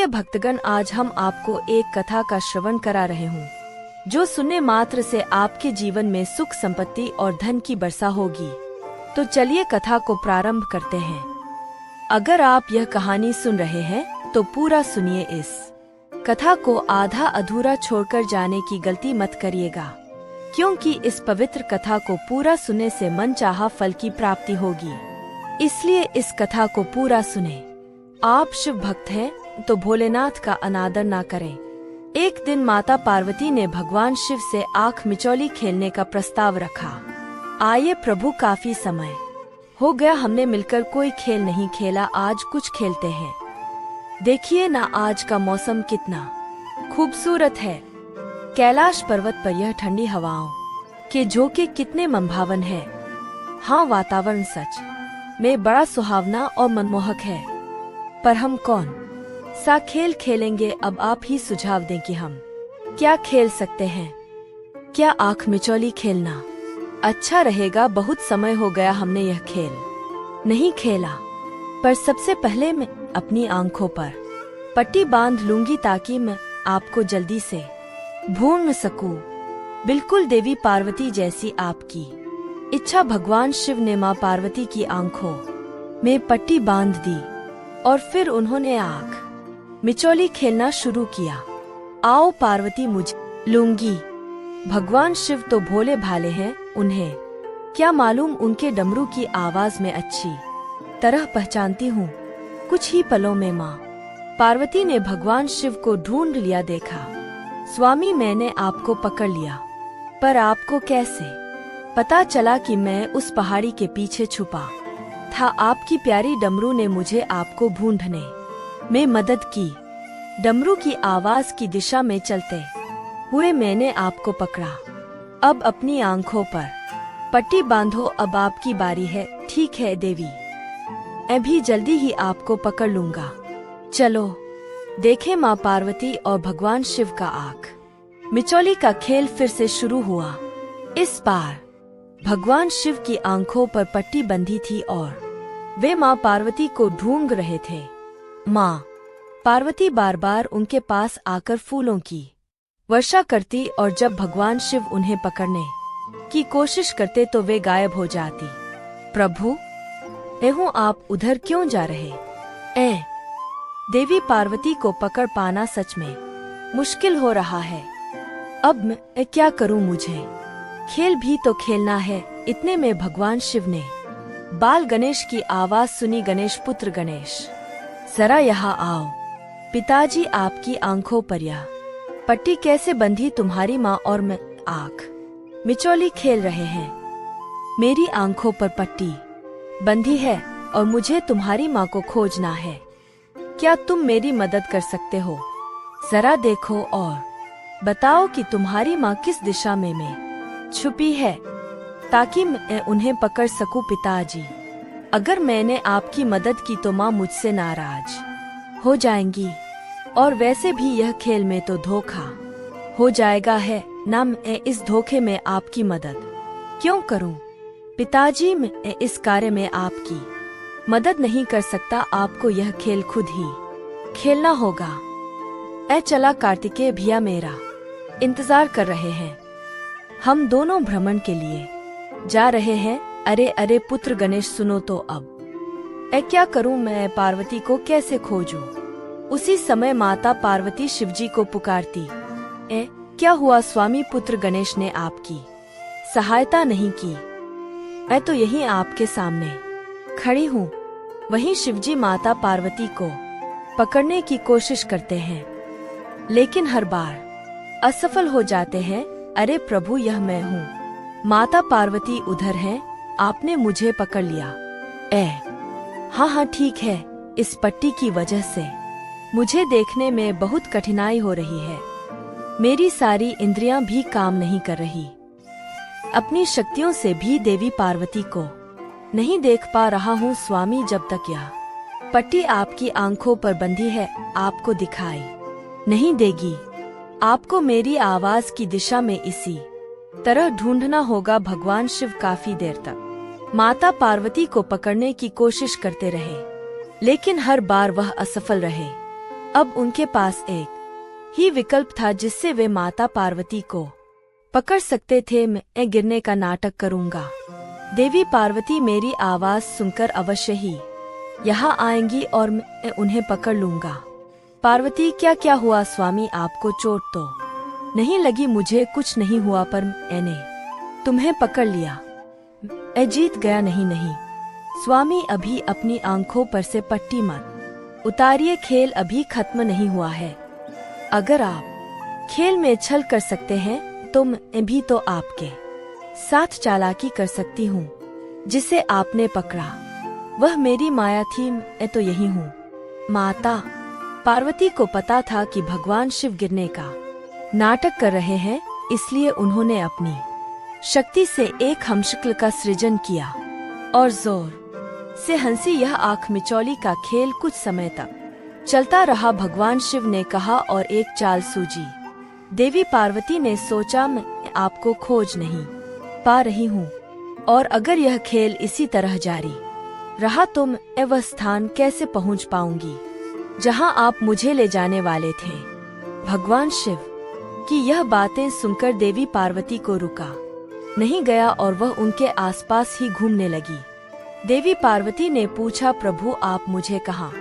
प्रिय भक्तगण, आज हम आपको एक कथा का श्रवण करा रहे हूँ जो सुनने मात्र से आपके जीवन में सुख, संपत्ति और धन की वर्षा होगी। तो चलिए कथा को प्रारंभ करते हैं। अगर आप यह कहानी सुन रहे हैं तो पूरा सुनिए। इस कथा को आधा अधूरा छोड़कर जाने की गलती मत करिएगा, क्योंकि इस पवित्र कथा को पूरा सुनने से मनचाहा फल की प्राप्ति होगी। इसलिए इस कथा को पूरा सुने। आप शिव भक्त हैं तो भोलेनाथ का अनादर ना करें। एक दिन माता पार्वती ने भगवान शिव से आँख मिचौली खेलने का प्रस्ताव रखा। आइए प्रभु, काफी समय हो गया हमने मिलकर कोई खेल नहीं खेला, आज कुछ खेलते हैं। देखिए ना आज का मौसम कितना खूबसूरत है। कैलाश पर्वत पर यह ठंडी हवाओं के झोंके कितने मनभावन है। हाँ, वातावरण सच में बड़ा सुहावना और मनमोहक है। पर हम कौन सा खेल खेलेंगे? अब आप ही सुझाव दें कि हम क्या खेल सकते हैं। क्या आँख मिचौली खेलना अच्छा रहेगा? बहुत समय हो गया हमने यह खेल नहीं खेला। पर सबसे पहले मैं अपनी आंखों पर पट्टी बांध लूंगी ताकि मैं आपको जल्दी से ढूंढ सकूं। बिल्कुल देवी पार्वती जैसी आपकी इच्छा। भगवान शिव ने मां पार्वती की आंखों में पट्टी बांध दी और फिर उन्होंने आँख मिचौली खेलना शुरू किया। आओ पार्वती, मुझे लूंगी। भगवान शिव तो भोले भाले हैं, उन्हें क्या मालूम उनके डमरू की आवाज में अच्छी तरह पहचानती हूँ। कुछ ही पलों में माँ पार्वती ने भगवान शिव को ढूंढ लिया। देखा स्वामी, मैंने आपको पकड़ लिया। पर आपको कैसे पता चला कि मैं उस पहाड़ी के पीछे छुपा था? आपकी प्यारी डमरू ने मुझे आपको ढूंढने में मदद की। डमरू की आवाज की दिशा में चलते हुए मैंने आपको पकड़ा। अब अपनी आंखों पर पट्टी बांधो, अब आपकी बारी है। ठीक है देवी, मैं भी जल्दी ही आपको पकड़ लूंगा। चलो देखें। माँ पार्वती और भगवान शिव का आँख मिचौली का खेल फिर से शुरू हुआ। इस बार भगवान शिव की आंखों पर पट्टी बंधी थी और वे माँ पार्वती को ढूंढ रहे थे। माँ पार्वती बार बार उनके पास आकर फूलों की वर्षा करती और जब भगवान शिव उन्हें पकड़ने की कोशिश करते तो वे गायब हो जाती। प्रभु, एहूँ आप उधर क्यों जा रहे? देवी पार्वती को पकड़ पाना सच में मुश्किल हो रहा है। अब मैं क्या करूं? मुझे खेल भी तो खेलना है। इतने में भगवान शिव ने बाल गणेश की आवाज सुनी। गणेश पुत्र गणेश, जरा यहाँ आओ। पिताजी, आपकी आंखों पर यह पट्टी कैसे बंधी? तुम्हारी माँ और मैं आँख मिचौली खेल रहे हैं। मेरी आंखों पर पट्टी बंधी है और मुझे तुम्हारी माँ को खोजना है। क्या तुम मेरी मदद कर सकते हो? जरा देखो और बताओ कि तुम्हारी माँ किस दिशा में छुपी है ताकि मैं उन्हें पकड़ सकूं। पिताजी, अगर मैंने आपकी मदद की तो माँ मुझसे नाराज हो जाएंगी और वैसे भी यह खेल में तो धोखा हो जाएगा है ना। मैं इस धोखे में आपकी मदद क्यों करूं? पिताजी, मैं इस कार्य में आपकी मदद नहीं कर सकता। आपको यह खेल खुद ही खेलना होगा। चला कार्तिकेय भैया मेरा इंतजार कर रहे हैं। हम दोनों भ्रमण के लिए जा रहे हैं। अरे अरे पुत्र गणेश, सुनो तो अब क्या करूं मैं? पार्वती को कैसे खोजूं? उसी समय माता पार्वती शिवजी को पुकारती। क्या हुआ स्वामी? पुत्र गणेश ने आपकी सहायता नहीं की। मैं तो यहीं आपके सामने खड़ी हूँ। वहीं शिवजी माता पार्वती को पकड़ने की कोशिश करते हैं, लेकिन हर बार असफल हो जाते हैं। अरे प्रभु, यह मैं हूँ। माता पार्वती उधर हैं, आपने मुझे पकड़ लिया। हाँ ठीक है। इस पट्टी की वजह से मुझे देखने में बहुत कठिनाई हो रही है। मेरी सारी इंद्रियां भी काम नहीं कर रही। अपनी शक्तियों से भी देवी पार्वती को नहीं देख पा रहा हूँ। स्वामी, जब तक यह पट्टी आपकी आंखों पर बंधी है आपको दिखाई नहीं देगी। आपको मेरी आवाज की दिशा में इसी तरह ढूंढना होगा। भगवान शिव काफी देर तक माता पार्वती को पकड़ने की कोशिश करते रहे, लेकिन हर बार वह असफल रहे। अब उनके पास एक ही विकल्प था जिससे वे माता पार्वती को पकड़ सकते थे। मैं गिरने का नाटक करूंगा। देवी पार्वती मेरी आवाज सुनकर अवश्य ही यहाँ आएंगी और मैं उन्हें पकड़ लूंगा। पार्वती, क्या क्या हुआ स्वामी, आपको चोट तो नहीं लगी? मुझे कुछ नहीं हुआ, पर मैंने तुम्हें पकड़ लिया। मैं जीत गया? नहीं नहीं स्वामी, अभी अपनी आंखों पर से पट्टी मत उतारिए, खेल अभी खत्म नहीं हुआ है। अगर आप खेल में छल कर सकते हैं तो मैं भी तो आपके साथ चालाकी कर सकती हूँ। जिसे आपने पकड़ा वह मेरी माया थी, मैं तो यही हूँ। माता पार्वती को पता था कि भगवान शिव गिरने का नाटक कर रहे हैं, इसलिए उन्होंने अपनी शक्ति से एक हमशक्ल का सृजन किया और जोर से हंसी। यह आंख मिचौली का खेल कुछ समय तक चलता रहा। भगवान शिव ने कहा और एक चाल सूझी। देवी पार्वती ने सोचा, मैं आपको खोज नहीं पा रही हूँ और अगर यह खेल इसी तरह जारी रहा तो मैं वह स्थान कैसे पहुँच पाऊंगी जहाँ आप मुझे ले जाने वाले थे। भगवान शिव की यह बातें सुनकर देवी पार्वती को रुका नहीं गया और वह उनके आसपास ही घूमने लगी। देवी पार्वती ने पूछा, प्रभु आप मुझे कहाँ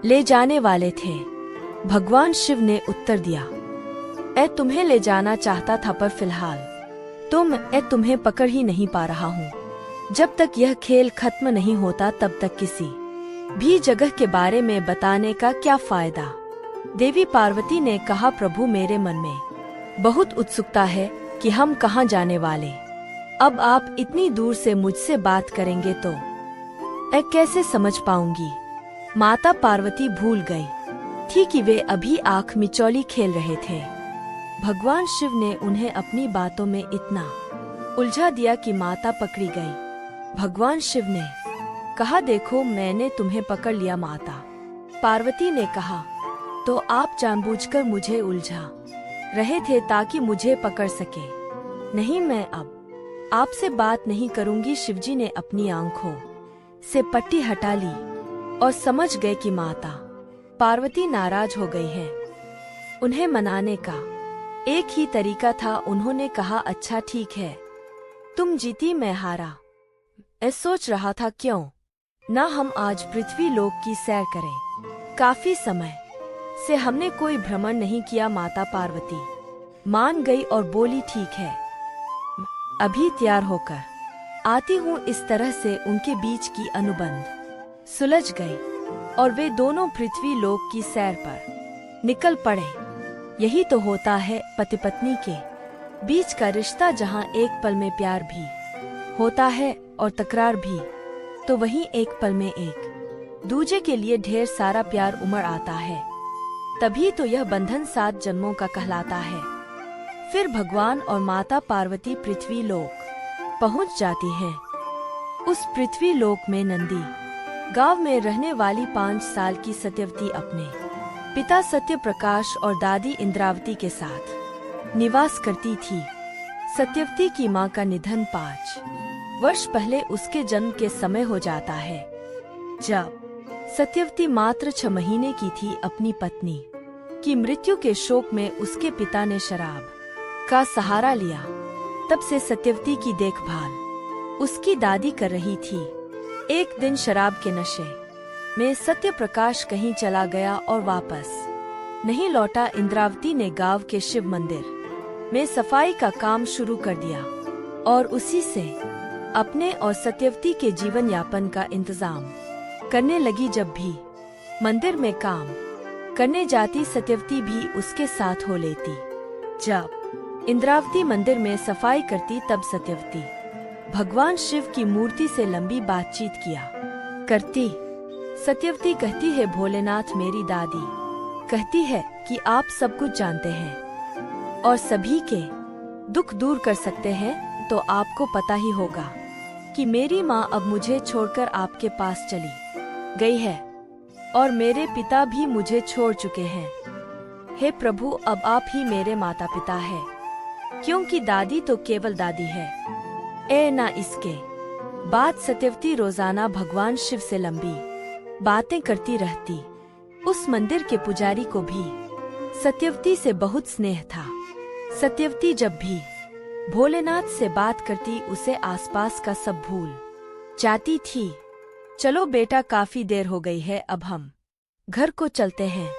ले जाने वाले थे? भगवान शिव ने उत्तर दिया, मैं तुम्हें ले जाना चाहता था, पर फिलहाल तो मैं तुम्हें पकड़ ही नहीं पा रहा हूँ। जब तक यह खेल खत्म नहीं होता तब तक किसी भी जगह के बारे में बताने का क्या फायदा। देवी पार्वती ने कहा, प्रभु मेरे मन में बहुत उत्सुकता है कि हम कहाँ जाने वाले। अब आप इतनी दूर से मुझसे बात करेंगे तो मैं कैसे समझ पाऊंगी। माता पार्वती भूल गई थी कि वे अभी आंख मिचौली खेल रहे थे। भगवान शिव ने उन्हें अपनी बातों में इतना उलझा दिया कि माता पकड़ी गई। भगवान शिव ने कहा, देखो मैंने तुम्हें पकड़ लिया। माता पार्वती ने कहा, तो आप जानबूझकर मुझे उलझा रहे थे ताकि मुझे पकड़ सके। नहीं, मैं अब आपसे बात नहीं करूंगी। शिवजी ने अपनी आंखों से पट्टी हटा ली और समझ गए कि माता पार्वती नाराज हो गई है। उन्हें मनाने का एक ही तरीका था। उन्होंने कहा, अच्छा ठीक है, तुम जीती मैं हारा। मैं सोच रहा था क्यों ना हम आज पृथ्वी लोक की सैर करें। काफी समय से हमने कोई भ्रमण नहीं किया। माता पार्वती मान गई और बोली, ठीक है, अभी तैयार होकर आती हूँ। इस तरह से उनके बीच की अनुबंध सुलझ गई और वे दोनों पृथ्वी लोक की सैर पर निकल पड़े। यही तो होता है पति पत्नी के बीच का रिश्ता, जहाँ एक पल में प्यार भी होता है और तकरार भी, तो वहीं एक पल में एक दूजे के लिए ढेर सारा प्यार उमड़ आता है। तभी तो यह बंधन 7 जन्मों का कहलाता है। फिर भगवान और माता पार्वती पृथ्वी लोक पहुंच जाती हैं। उस पृथ्वी लोक में नंदी गांव में रहने वाली 5 साल की सत्यवती अपने पिता सत्य प्रकाश और दादी इंद्रावती के साथ निवास करती थी। सत्यवती की मां का निधन 5 वर्ष पहले उसके जन्म के समय हो जाता है। जब सत्यवती मात्र 6 महीने की थी, अपनी पत्नी की मृत्यु के शोक में उसके पिता ने शराब का सहारा लिया। तब से सत्यवती की देखभाल उसकी दादी कर रही थी। एक दिन शराब के नशे में सत्य प्रकाश कहीं चला गया और वापस नहीं लौटा। इंद्रावती ने गांव के शिव मंदिर में सफाई का काम शुरू कर दिया और उसी से अपने और सत्यवती के जीवन यापन का इंतजाम करने लगी। जब भी मंदिर में काम करने जाती, सत्यवती भी उसके साथ हो लेती। जब इंद्रावती मंदिर में सफाई करती, तब सत्यवती भगवान शिव की मूर्ति से लंबी बातचीत किया करती। सत्यवती कहती है, भोलेनाथ मेरी दादी कहती है कि आप सब कुछ जानते हैं और सभी के दुख दूर कर सकते हैं, तो आपको पता ही होगा कि मेरी माँ अब मुझे छोड़कर आपके पास चली गई है और मेरे पिता भी मुझे छोड़ चुके हैं। हे प्रभु, अब आप ही मेरे माता पिता हैं, क्योंकि दादी तो केवल दादी है। ना इसके बाद सत्यवती रोजाना भगवान शिव से लंबी बातें करती रहती। उस मंदिर के पुजारी को भी सत्यवती से बहुत स्नेह था। सत्यवती जब भी भोलेनाथ से बात करती उसे आसपास का सब भूल जाती थी। चलो बेटा, काफी देर हो गई है, अब हम घर को चलते हैं।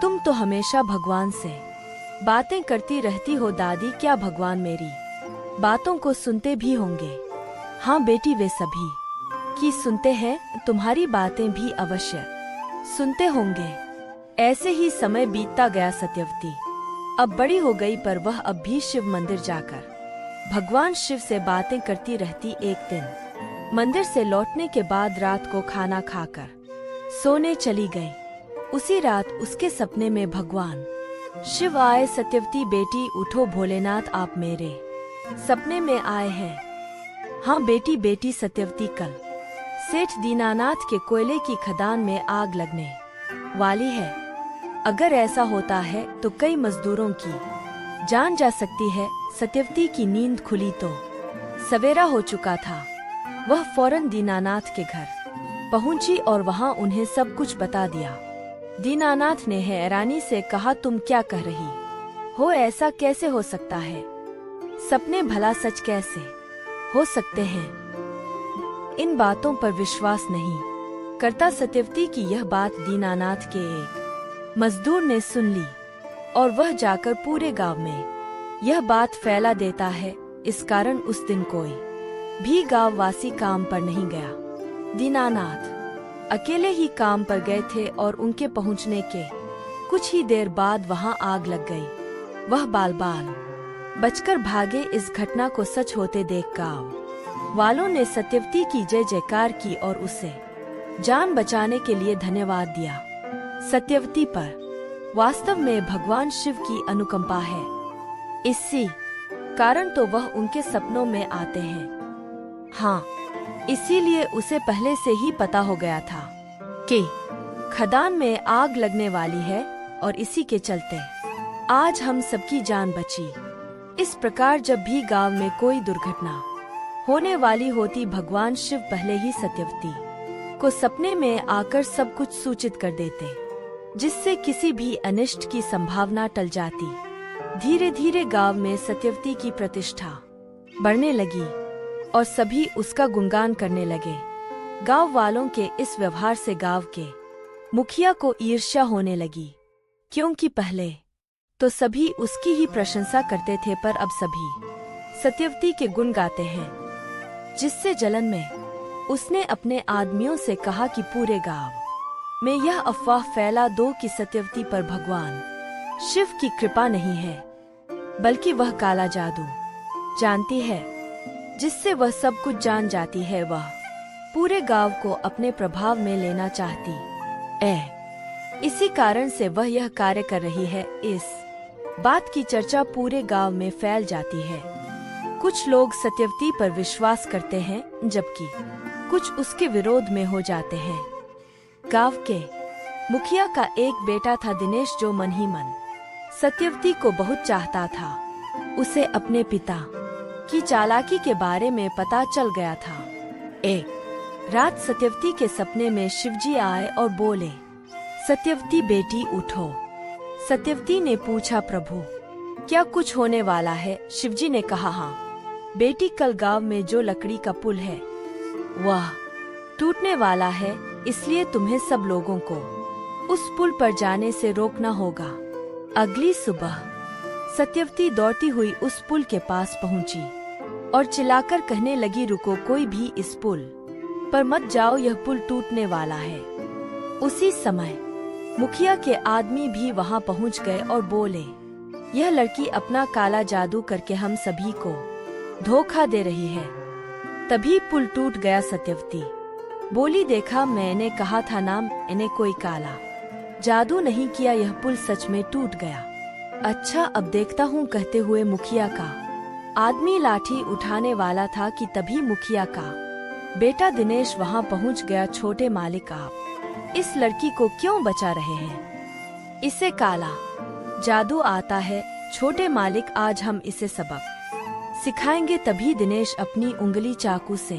तुम तो हमेशा भगवान से बातें करती रहती हो दादी, क्या भगवान मेरी बातों को सुनते भी होंगे? हाँ बेटी, वे सभी की सुनते हैं, तुम्हारी बातें भी अवश्य सुनते होंगे। ऐसे ही समय बीतता गया। सत्यवती अब बड़ी हो गई, पर वह अब भी शिव मंदिर जाकर भगवान शिव से बातें करती रहती। एक दिन मंदिर से लौटने के बाद रात को खाना खाकर सोने चली गई। उसी रात उसके सपने में भगवान शिव आए। सत्यवती बेटी उठो, भोलेनाथ आप मेरे सपने में आए हैं। हाँ बेटी बेटी सत्यवती, कल सेठ दीनानाथ के कोयले की खदान में आग लगने वाली है। अगर ऐसा होता है तो कई मजदूरों की जान जा सकती है। सत्यवती की नींद खुली तो सवेरा हो चुका था। वह फौरन दीनानाथ के घर पहुंची और वहां उन्हें सब कुछ बता दिया। दीनानाथ ने हैरानी से कहा, तुम क्या कह रही हो? ऐसा कैसे हो सकता है? सपने भला सच कैसे हो सकते हैं? इन बातों पर विश्वास नहीं करता। सत्यवती की यह बात दीनानाथ के एक मजदूर ने सुन ली और वह जाकर पूरे गांव में यह बात फैला देता है। इस कारण उस दिन कोई भी गांव वासी काम पर नहीं गया। दीनानाथ अकेले ही काम पर गए थे और उनके पहुंचने के कुछ ही देर बाद वहां आग लग गई। वह बाल बाल बचकर भागे। इस घटना को सच होते देख गांव वालों ने सत्यवती की जय जयकार की और उसे जान बचाने के लिए धन्यवाद दिया। सत्यवती पर वास्तव में भगवान शिव की अनुकंपा है, इसी कारण तो वह उनके सपनों में आते हैं। हाँ, इसीलिए उसे पहले से ही पता हो गया था कि खदान में आग लगने वाली है और इसी के चलते आज हम सबकी जान बची। इस प्रकार जब भी गांव में कोई दुर्घटना होने वाली होती, भगवान शिव पहले ही सत्यवती को सपने में आकर सब कुछ सूचित कर देते, जिससे किसी भी अनिष्ट की संभावना टल जाती। धीरे धीरे गांव में सत्यवती की प्रतिष्ठा बढ़ने लगी और सभी उसका गुणगान करने लगे। गांव वालों के इस व्यवहार से गांव के मुखिया को ईर्ष्या होने लगी, क्योंकि पहले तो सभी उसकी ही प्रशंसा करते थे, पर अब सभी सत्यवती के गुण गाते हैं। जिससे जलन में उसने अपने आदमियों से कहा कि पूरे गांव में यह अफवाह फैला दो कि सत्यवती पर भगवान शिव की कृपा नहीं है, बल्कि वह काला जादू जानती है, जिससे वह सब कुछ जान जाती है। वह पूरे गांव को अपने प्रभाव में लेना चाहती है, इसी कारण से वह यह कार्य कर रही है। इस बात की चर्चा पूरे गांव में फैल जाती है। कुछ लोग सत्यवती पर विश्वास करते हैं, जबकि कुछ उसके विरोध में हो जाते हैं। गांव के मुखिया का एक बेटा था दिनेश, जो मन ही मन सत्यवती को बहुत चाहता था। उसे अपने पिता की चालाकी के बारे में पता चल गया था। एक रात सत्यवती के सपने में शिवजी आए और बोले, सत्यवती बेटी उठो। सत्यवती ने पूछा, प्रभु क्या कुछ होने वाला है? शिवजी ने कहा, हाँ बेटी, कल गांव में जो लकड़ी का पुल है वह टूटने वाला है, इसलिए तुम्हें सब लोगों को उस पुल पर जाने से रोकना होगा। अगली सुबह सत्यवती दौड़ती हुई उस पुल के पास पहुंची और चिल्लाकर कहने लगी, रुको, कोई भी इस पुल पर मत जाओ, यह पुल टूटने वाला है। उसी समय मुखिया के आदमी भी वहां पहुंच गए और बोले, यह लड़की अपना काला जादू करके हम सभी को धोखा दे रही है। तभी पुल टूट गया। सत्यवती बोली, देखा, मैंने कहा था ना, मैंने कोई काला जादू नहीं किया, यह पुल सच में टूट गया। अच्छा, अब देखता हूँ, कहते हुए मुखिया का आदमी लाठी उठाने वाला था कि तभी मुखिया का बेटा दिनेश वहां पहुंच गया। छोटे मालिक, आप इस लड़की को क्यों बचा रहे हैं? इसे काला जादू आता है। छोटे मालिक, आज हम इसे सबक सिखाएंगे। तभी दिनेश अपनी उंगली चाकू से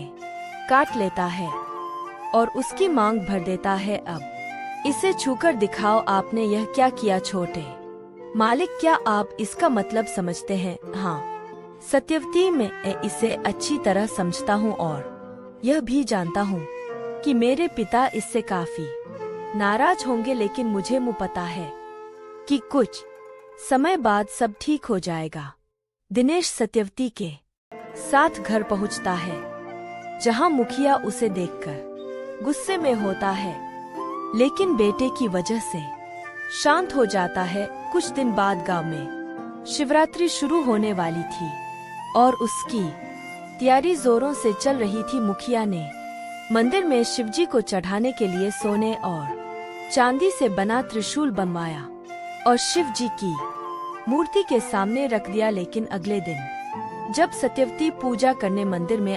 काट लेता है और उसकी मांग भर देता है। अब इसे छूकर दिखाओ आपने यह क्या किया छोटे मालिक, क्या आप इसका मतलब समझते हैं? हाँ सत्यवती, मैं इसे अच्छी तरह समझता हूँ और यह भी जानता हूँ कि मेरे पिता इससे काफी नाराज होंगे, लेकिन मुझे मुँह पता है कि कुछ समय बाद सब ठीक हो जाएगा। दिनेश सत्यवती के साथ घर पहुँचता है, जहाँ मुखिया उसे देखकर गुस्से में होता है, लेकिन बेटे की वजह से शांत हो जाता है। कुछ दिन बाद गांव में शिवरात्रि शुरू होने वाली थी और उसकी तैयारी जोरों से चल रही थी। मुखिया ने मंदिर में शिवजी को चढ़ाने के लिए सोने और चांदी से बना त्रिशूल बनवाया और शिवजी की मूर्ति के सामने रख दिया। लेकिन अगले दिन जब सत्यवती पूजा करने मंदिर में